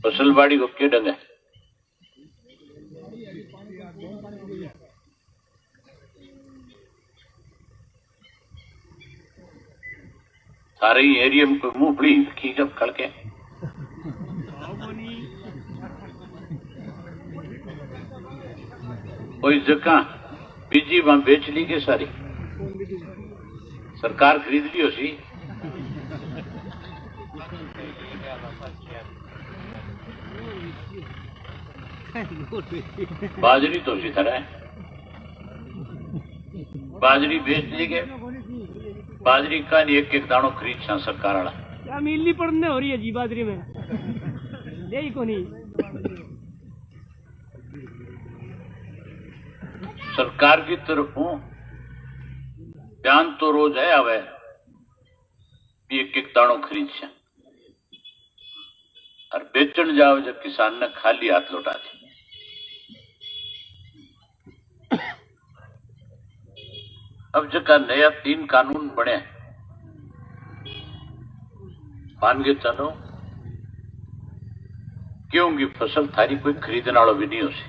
फसलबाड़ी को के ढंग है सारे ही एरिया में कोई मूंगफली की कब खड़के कोई जगह बीजी वहां बेच ली के सारी सरकार खरीद ली उसी बाजरी तो उसी तरह है बाजरी बेच ली गए बाजरी का नहीं एक दाणो खरीद सा सरकार वाला क्या मिलनी पड़ने हो रही है जी बाजरी में यही को नहीं सरकार की तरफों बयान तो रोज है आवे एक दाणो खरीद सा और बेचन जाओ जब किसान ने खाली हाथ लौटा दी अब जगह नया 3 कानून बने मान के चलो क्योंकि फसल थारी कोई खरीदने वालों भी नहीं हो सी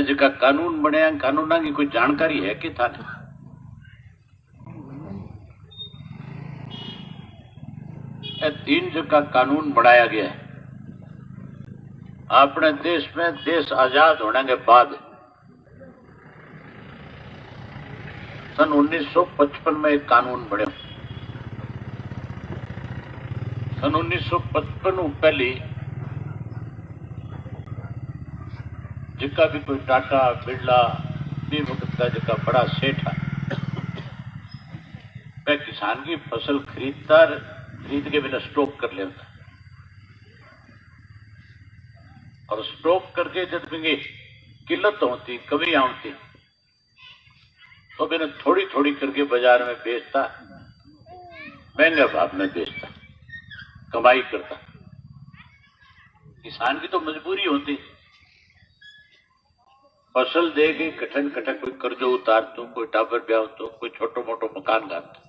जगह कानून बने कानूना की कोई जानकारी है कि था नहीं 3 जगह कानून बनाया गया है अपने देश में देश आजाद होने के बाद सन 1955 में एक कानून बने सन 1955 पहले जिसका भी कोई टाटा बिरला भी वक्त का जिसका बड़ा सेठ है वह किसान की फसल खरीद के बिना स्टॉक कर लेता और स्टॉक करके जब भी किल्लत होती कमी आती तो मैंने थोड़ी थोड़ी करके बाजार में बेचता महंगे भाव में बेचता कमाई करता किसान की तो मजबूरी होती फसल दे के कठन कठन कोई कर्जो उतार तो कोई टाबर ब्याह तो कोई छोटो मोटो मकान गाता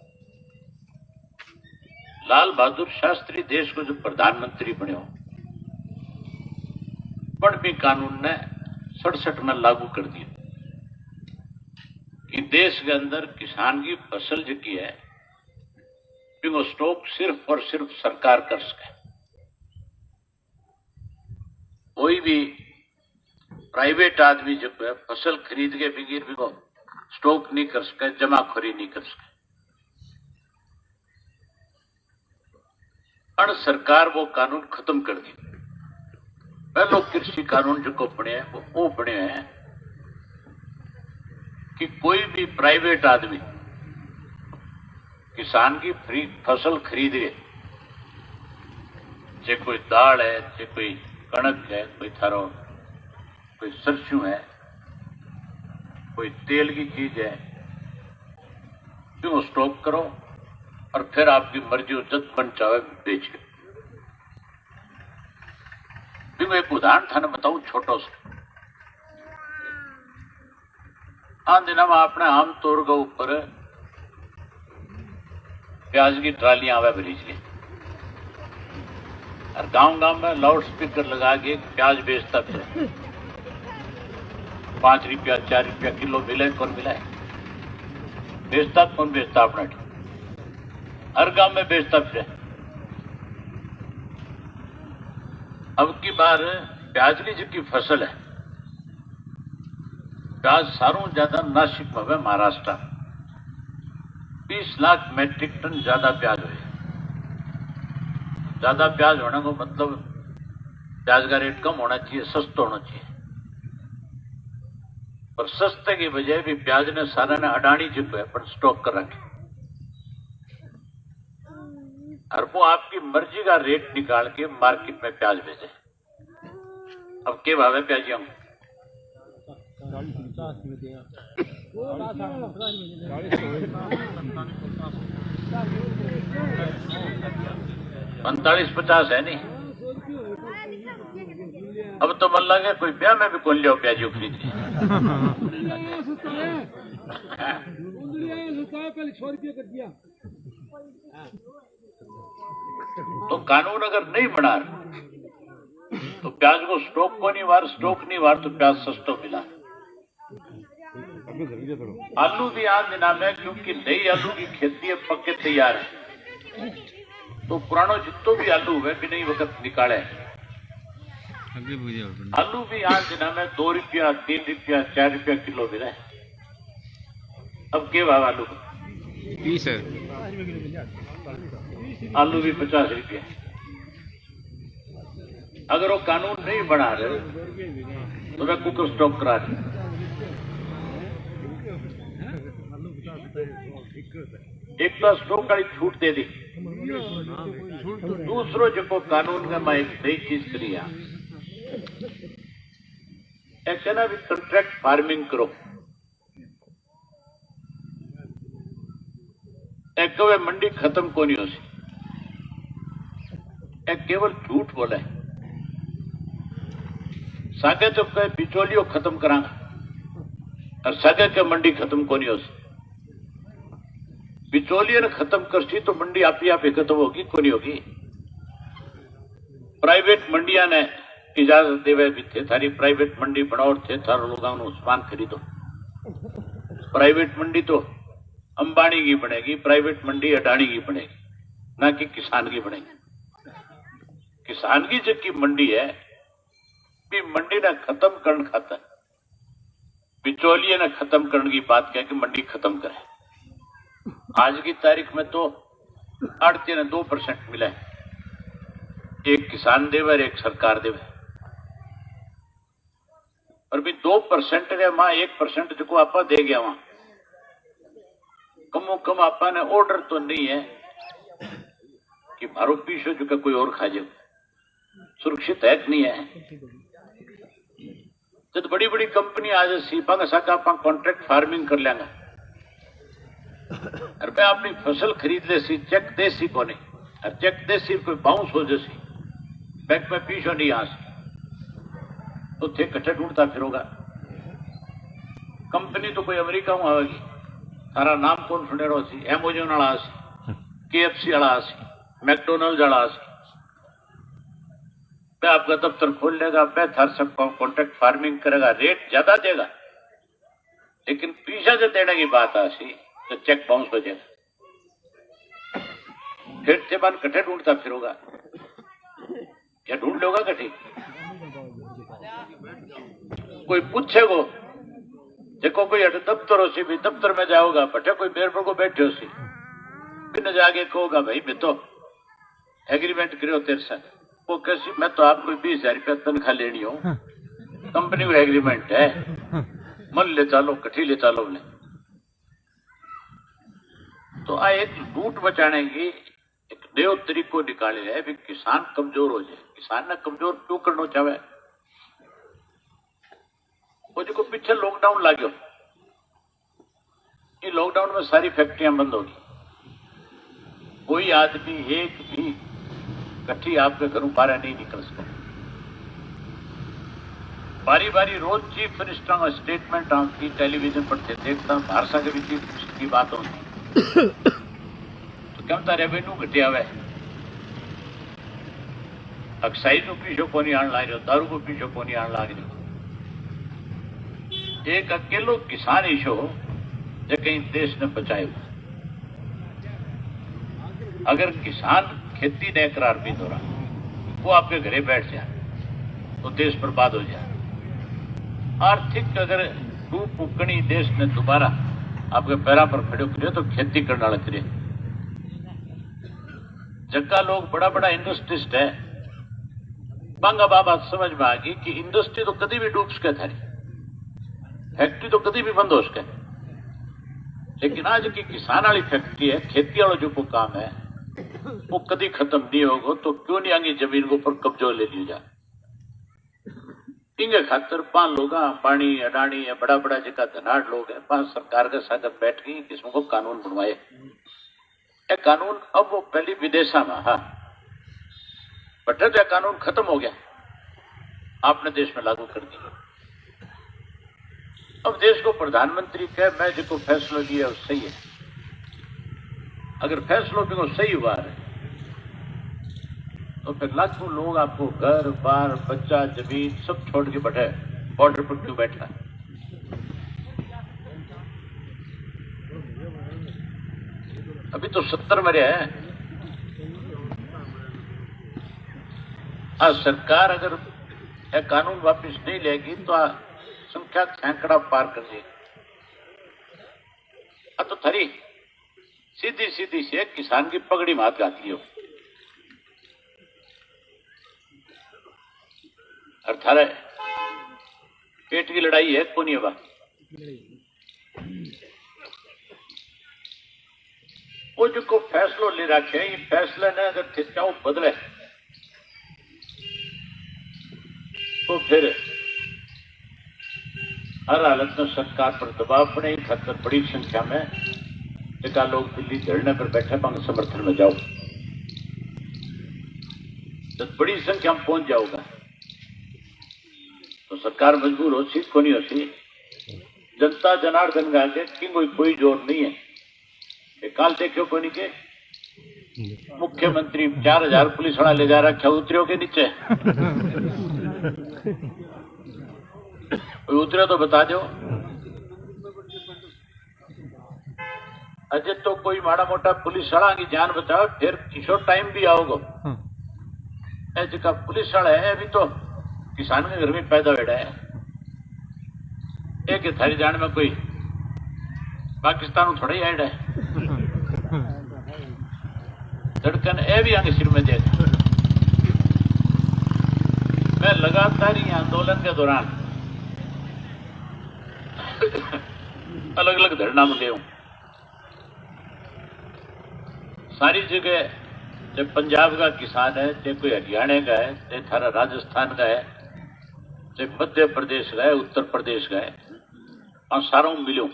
लाल बहादुर शास्त्री देश को जो प्रधानमंत्री बने हो पण भी कानून ने 67 में लागू कर दिया कि देश के अंदर किसान की फसल जो की है वो स्टॉक सिर्फ और सिर्फ सरकार कर सके कोई भी प्राइवेट आदमी जो है फसल खरीद के बिगैर भी वो स्टॉक नहीं कर सके जमाखोरी नहीं कर सके और सरकार वो कानून खत्म कर दी पहले कृषि कानून जो को बने हैं वो बने हैं कि कोई भी प्राइवेट आदमी किसान की फसल खरीदे चाहे कोई दाल है चाहे कोई कणक है कोई थारो कोई सरसों है कोई तेल की चीज है तो स्टॉक करो और फिर आपकी मर्जी जब मन चाहे बेच लो एक उदाहरण था ना बताऊं छोटा सा दिन में अपने आमतौर के ऊपर प्याज की ट्रालियां आवे भरी ली और गांव गांव में लाउड स्पीकर लगा के प्याज बेचता फिर 5 रुपया 4 रुपया किलो मिले कौन मिला बेचता कौन बेचता अपना हर गांव में बेचता फिर अब की बार प्याज की जिसकी फसल है प्याज सारों ज्यादा नासिक में महाराष्ट्र 20 लाख मैट्रिक टन ज्यादा प्याज हुए ज्यादा प्याज होने को मतलब प्याज का रेट कम होना चाहिए सस्ता होना चाहिए पर सस्ते की बजाय भी प्याज ने सारा ने अडानी जो है पर स्टॉक कर रखे और वो आपकी मर्जी का रेट निकाल के मार्केट में प्याज भेजे अब के भाव है प्याजियों 45-50 है नहीं अब तो मन लगे कोई ब्याह में भी कौन लियो प्याजी खरीद तो कानून अगर नहीं बना तो प्याज को स्टॉक को नहीं वार, स्टॉक नहीं वार तो प्याज सस्तो मिला। आलू भी आज दिना में क्योंकि नई आलू की खेती है, पक्के तैयार है, तो पुरानो जितो भी आलू है भी नहीं वक्त निकाले। आलू भी आज दिना में 2 रुपया 3 रुपया 4 रुपया किलो मिला है। अब के भाव आलू का? 20 है। आलू भी 50 रुपया। अगर वो कानून नहीं बना रहे तो मैं कुकर स्टॉक करा रही। एक तो स्टॉक वाली छूट दे दी, दूसरो जो कानून में मैं एक नई चीज करी है, एक ना भी कॉन्ट्रैक्ट फार्मिंग करो। एक तो वे मंडी खत्म को नहीं हो सी, एक केवल झूठ बोले सागे तो कहे बिचौलियों खत्म करांगा और सागे के मंडी खत्म को नहीं हो सी। बिचौलियों ने खत्म कर सी तो मंडी आप ही खत्म होगी को नहीं होगी। प्राइवेट मंडिया ने इजाजत देवे भी थे थारी प्राइवेट मंडी बनाओ थे थारो लोगों सामान खरीदो। प्राइवेट मंडी तो अंबानी की बनेगी, प्राइवेट मंडी अडानी की बनेगी, ना कि किसान की बनेगी। किसान की जो की मंडी है भी मंडी ने खत्म करने खाता बिचौलिए ने खत्म करने की बात कह के मंडी खत्म करे। आज की तारीख में तो आड़ती ने 2% मिला है, एक किसान देवे और एक सरकार देवे। और भी 2% ने मां 1% जो आपा दे गया वहां कमो कम आपा ने ऑर्डर तो नहीं है कि मारो पीछो जो कोई और खा जाए, सुरक्षित है कि नहीं है। जब बड़ी बड़ी कंपनी आ जाए आप कॉन्ट्रैक्ट फार्मिंग कर लेंगे और मैं अपनी फसल खरीद ले सी, चेक दे सी को नहीं, और चेक दे सी कोई बाउंस हो जैसी बैंक में पीछो नहीं आ सी तो थे कट्ठे ढूंढता फिरोगा। कंपनी तो कोई अमेरिका में आवेगी, सारा नाम कौन सुने रो सी, एमेजॉन वाला आसी, KFC वाला आसी, मैकडोनल्ड वाला आसी। मैं आपका दफ्तर खोल लेगा, मैं थार सबको कॉन्ट्रैक्ट फार्मिंग करेगा, रेट ज्यादा देगा, लेकिन पीछा से देने की बात आसी तो चेक बाउंस हो जाएगा। फिर से बार कट्ठे ढूंढता फिरोगा या ढूंढ लोगा कट्ठी। कोई पूछेगो देखो कोई दफ्तर हो सी भी दफ्तर में जाओगा पटे कोई बेर को बैठे हो सी फिर जाके कहोगा भाई मैं तो एग्रीमेंट करो तेरे साथ। वो कैसी मैं तो आपको 20,000 रुपया तनख्वाह लेनी हो, कंपनी का एग्रीमेंट है, मन ले चालो कठी ले चालो ने। तो आ एक लूट बचाने की एक नयो तरीको निकाले है भी किसान कमजोर हो जाए। किसान ने कमजोर क्यों करना चाहे? वो जो पीछे लॉकडाउन लागो, ये लॉकडाउन में सारी फैक्ट्रियां बंद होगी, कोई आदमी एक भी कट्ठी आपके घरों बाहर नहीं निकल सकता। बारी बारी रोज चीफ मिनिस्टर का स्टेटमेंट आपकी टेलीविजन पर देखता, भारसा के भी चीफ मिनिस्टर की बात होती तो कहता रेवेन्यू घटिया हुआ है, एक्साइज को पीछो को नहीं आने लग रहे, दारू को पीछो को नहीं आने लग रहे। एक अकेलो किसान इशो जो कहीं देश ने बचाए। अगर किसान खेती नहीं करार भी हो रहा वो आपके घरे बैठ जाए तो देश बर्बाद हो जाए। आर्थिक अगर डूब उकनी देश ने दोबारा आपके पैरों पर खड़े करे तो खेती करने वाले करे। जगह लोग बड़ा बड़ा इंडस्ट्रिस्ट है, बांगा बाबा समझ में आ गई कि इंडस्ट्री तो कभी भी डूब सके थारी, फैक्ट्री तो कभी भी बंद हो सके, लेकिन आज की किसान वाली फैक्ट्री है, खेती वाला जो काम है वो कभी खत्म नहीं होगा। तो क्यों नहीं आगे जमीन के ऊपर कब्जा ले लिया जाए। इनके खातर 5 लोग अंबानी अडानी है, बड़ा बड़ा जगह धनाढ़ लोग है, 5 सरकार के साथ बैठ गई किस्मों को कानून बनवाए। यह कानून अब वो पहले विदेशा में हाँ बटे तो यह कानून खत्म हो गया, आपने देश में लागू कर दिया। अब देश को प्रधानमंत्री कहे मैं जो फैसला लिया वो सही है, अगर फैसलों पे सही हुआ है तो फिर लाखों लोग आपको घर बार बच्चा जमीन सब छोड़ के बैठे बॉर्डर पर क्यों बैठा? अभी तो 70 मरे हैं। सरकार अगर यह कानून वापस नहीं लेगी तो संख्या सैकड़ा पार कर देगी। तो थरी सीधी सीधी से किसान की पगड़ी मात गाती हो और थारे पेट की लड़ाई है कोनी बा। वो जो को फैसलो ले रखे ये फैसले ने अगर थिचाओ बदले तो फिर हर हालत में सरकार पर दबाव पड़े। खातर बड़ी संख्या में एक लोग दिल्ली धरने पर बैठे पांग समर्थन में जाओ। जब बड़ी संख्या में पहुंच जाओगा तो सरकार मजबूर हो सी को नहीं हो सी। जनता जनार्दन का के कि कोई जोर नहीं है। काल देखो कोनी के मुख्यमंत्री 4000 पुलिस वाला ले जा रखा उतरियों के नीचे कोई उतरे तो बता दो। अजय तो कोई माड़ा मोटा पुलिस वाला की जान बचाओ फिर किशोर टाइम भी आओगे। ऐसे का पुलिस वाला है अभी तो किसान के घर में पैदा बैठा है। एक थारी जान में कोई पाकिस्तान थोड़ा ही ऐड है धड़कन ए भी आगे सिर में देगा। मैं लगातार ही आंदोलन के दौरान अलग अलग धरना में गया हूं। सारी जगह चाहे पंजाब का किसान है चाहे कोई हरियाणा का है चाहे थारा राजस्थान का है चाहे मध्य प्रदेश का है उत्तर प्रदेश का है और सारों मिलो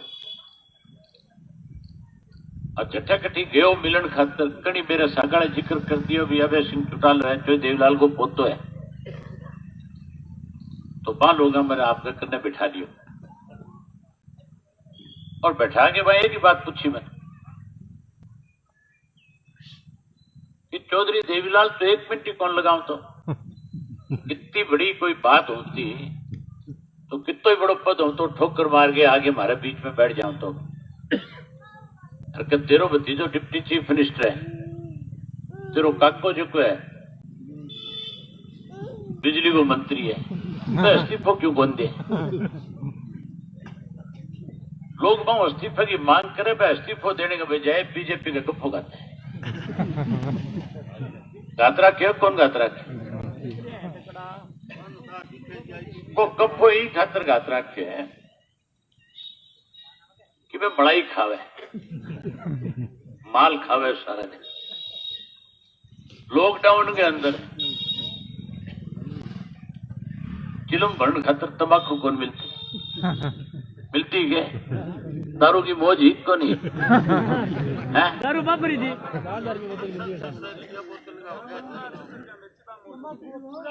और जट्ठा कट्ठी गयो मिलन खातर कड़ी मेरे सागाड़े जिक्र कर दियो भी अभय सिंह टुटाल रहे जो देवलाल को पोतो है तो 5 लोग मैंने आपके करने बिठा दियो और बैठा के भाई एक ही बात पूछी मैंने कि चौधरी देवीलाल तो 1 मिनट ही कौन लगाऊं तो इतनी बड़ी कोई बात होती तो कितना ही बड़ो पद हो तो ठोकर मार के आगे हमारे बीच में बैठ जाऊं तो तेरो भतीजो डिप्टी चीफ मिनिस्टर है तेरो काको जो है बिजली को मंत्री है तो इस्तीफो क्यों कौन दे? लोग वहां इस्तीफे की मांग करे वह इस्तीफो देने के बजाय बीजेपी का गप्पो गाते हैं। गात्रा क्यों कौन गात्रा वो गप्पो ही खातर गात्रा के है कि वे मलाई खावे माल खावे सारे ने। लॉकडाउन के अंदर चिलम भरण खातर तंबाकू कौन मिलती है दारू की मौज ही को नहीं है। दारू बाबरी थी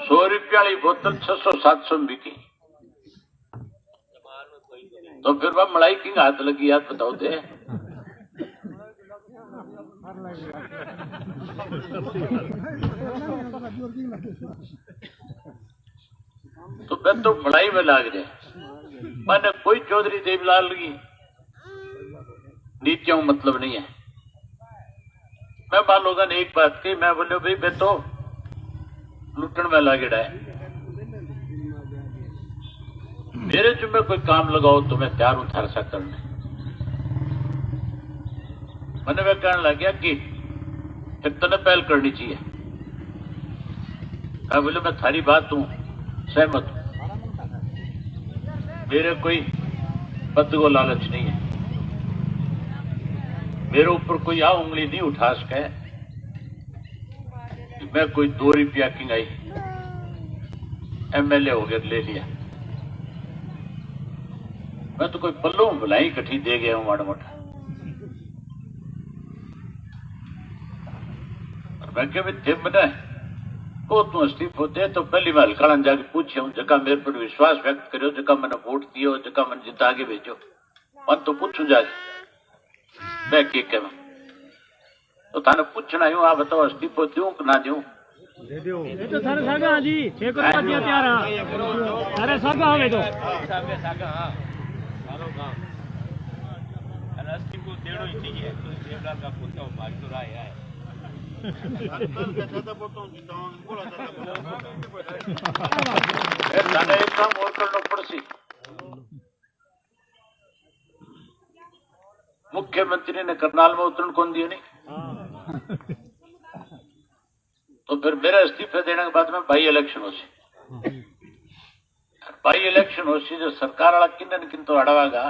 100 रुपया वाली बोतल 600-700 में बिकी तो फिर वह मलाई की हाथ लगी याद बताओ दे। तो मैं तो मलाई में लाग जाए मैंने कोई चौधरी देवीलाल की नीतियों मतलब नहीं है। मैं मान लोगों ने एक बात की मैं बोले भाई मैं तो लुटन में लागेड़ा है मेरे जुम्मे कोई काम लगाओ तो मैं तैयार हूं थारा सा करने। मैंने वह कहने लग गया कि फिर तने पहल करनी चाहिए। मैं बोले मैं थारी बात हूं सहमत हूं मेरे कोई पद को लालच नहीं है मेरे ऊपर कोई आ उंगली नहीं उठा सके कि मैं कोई 2 रुपया की आई एमएलए हो गया ले लिया। मैं तो कोई पल्लों भलाई इकट्ठी दे गया हूं माड़ा मोटा। और मैं क्या थे मैंने को तू इस्तीफो दे तो पहली बार हल्का जाके पूछे हूं जगह मेरे पर विश्वास व्यक्त करो जगह मैंने वोट दियो जगह मैंने जिता आगे भेजो मन तो पूछू जाके मैं के कह तो थाने पूछना यूं आप बताओ इस्तीफो दूं कि ना दूं ये तो सारे सागा हाँ जी 6 करोड़ दिया तैयार हाँ सारे सागा हवे तो तने एक काम और करना पड़सी। मुख्यमंत्री ने करनाल में उतरण कौन दिया नहीं, तो फिर मेरा इस्तीफे देने के बाद में बाई इलेक्शन हो सी, बाई इलेक्शन हो सी जो सरकार वाला किन्न किन तो अड़वागा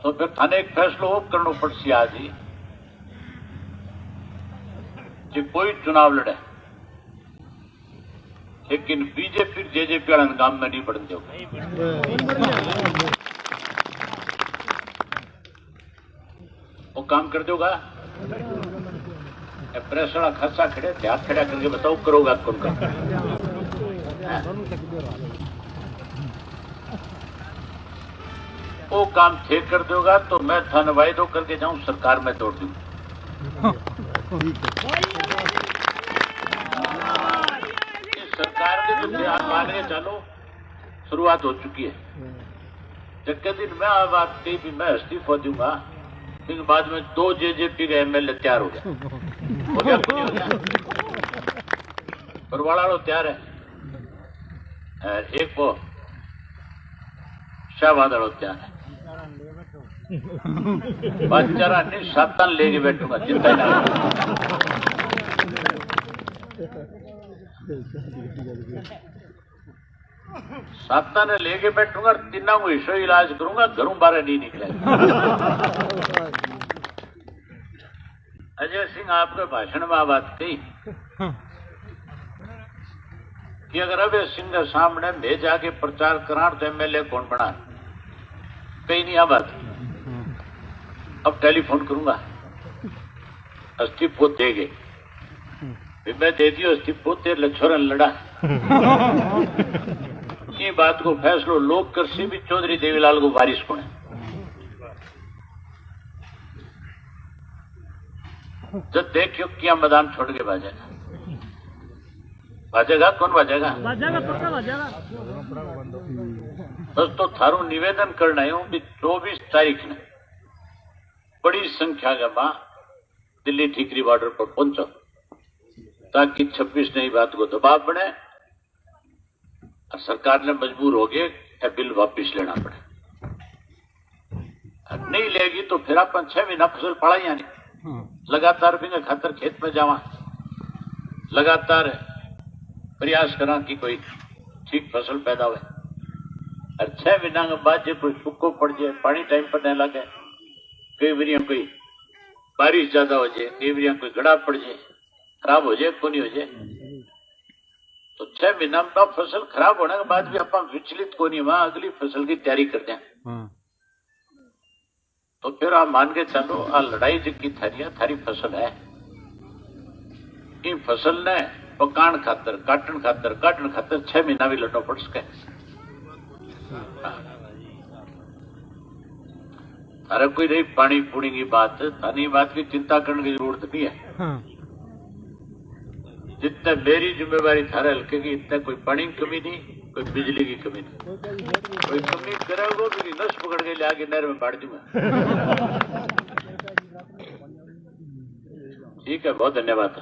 तो फिर थाने एक फैसलो वो करना पड़सी आज ही कि कोई चुनाव लड़े लेकिन बीजेपी जेजेपी वाला गांव में नहीं बढ़ने दो। वो काम कर दोगा प्रेस वाला खासा खड़े ध्यान खड़ा करके बताओ करोगा कौन का। वो काम थे कर दोगा तो मैं थाने वायदो करके जाऊं सरकार में तोड़ दूं। सरकार के तुम हाथ मान के चलो शुरुआत हो चुकी है। जबकि दिन मैं बात कही भी मैं इस्तीफा दूंगा, फिर बाद में 2 जेजेपी का एमएलए तैयार हो गया, हो गया कि नहीं हो गया? परवाड़ा लो तैयार है, एक वो शाहबाद तैयार है, बच्चारा नहीं सातान लेके बैठूंगा चिंता ही ना। साता ने लेके बैठूंगा, तीनों को हिस्सों इलाज करूंगा, घरों बाहर नहीं निकलेगा। अजय सिंह आपके भाषण में बात कही कि अगर अभय सिंह के सामने मैं जाके प्रचार करा तो एमएलए कौन बना, कहीं नहीं आ बात। अब टेलीफोन करूंगा, इस्तीफो देगे, मैं दे दियो इस्तीफो, तेरे छोरन लड़ा। ये बात को फैसलो लोग कर सी भी चौधरी देवीलाल को बारिश को जब देखियो क्या मैदान छोड़ के भाजेगा, भाजेगा कौन भाजेगा? भाजेगा पक्का भाजेगा। बस तो थारू निवेदन करना है कि 24 तारीख ने बड़ी संख्या का मां दिल्ली ठीकरी बॉर्डर पर पहुंचो ताकि 26 नई बात को दबाव बने और सरकार ने मजबूर हो गए बिल वापिस लेना पड़े। नहीं लेगी तो फिर अपन 6 महीना फसल पड़ा ही नहीं, लगातार भी खातर खेत में जावा, लगातार प्रयास करा कि कोई ठीक फसल पैदा हो। और 6 महीना के बाद जो कोई सूखो पड़ जाए, पानी टाइम पर नहीं लगे, कई बार कोई बारिश ज्यादा हो जाए, कई बार कोई गड़ा पड़ जाए, खराब हो जाए, को नहीं हो जाए, तो 6 महीना में फसल खराब होने के बाद भी अपन विचलित को नहीं, वहां अगली फसल की तैयारी करते हैं। तो फिर आप मान के चलो आ लड़ाई जिनकी थारी फसल है, इन फसल ने पकान खातर काटन खातर 6 महीना भी लड़ना पड़ सके। अरे कोई नहीं पानी पूनी की बात, थानी बात की चिंता करने की जरूरत नहीं है। जितने मेरी जिम्मेवारी थारे हल्के की, इतने कोई पानी की कमी नहीं, कोई बिजली की कमी नहीं, कोई कमी करेगा तो नस पकड़ के ले आके नहर में बांट दूंगा। ठीक है, बहुत धन्यवाद।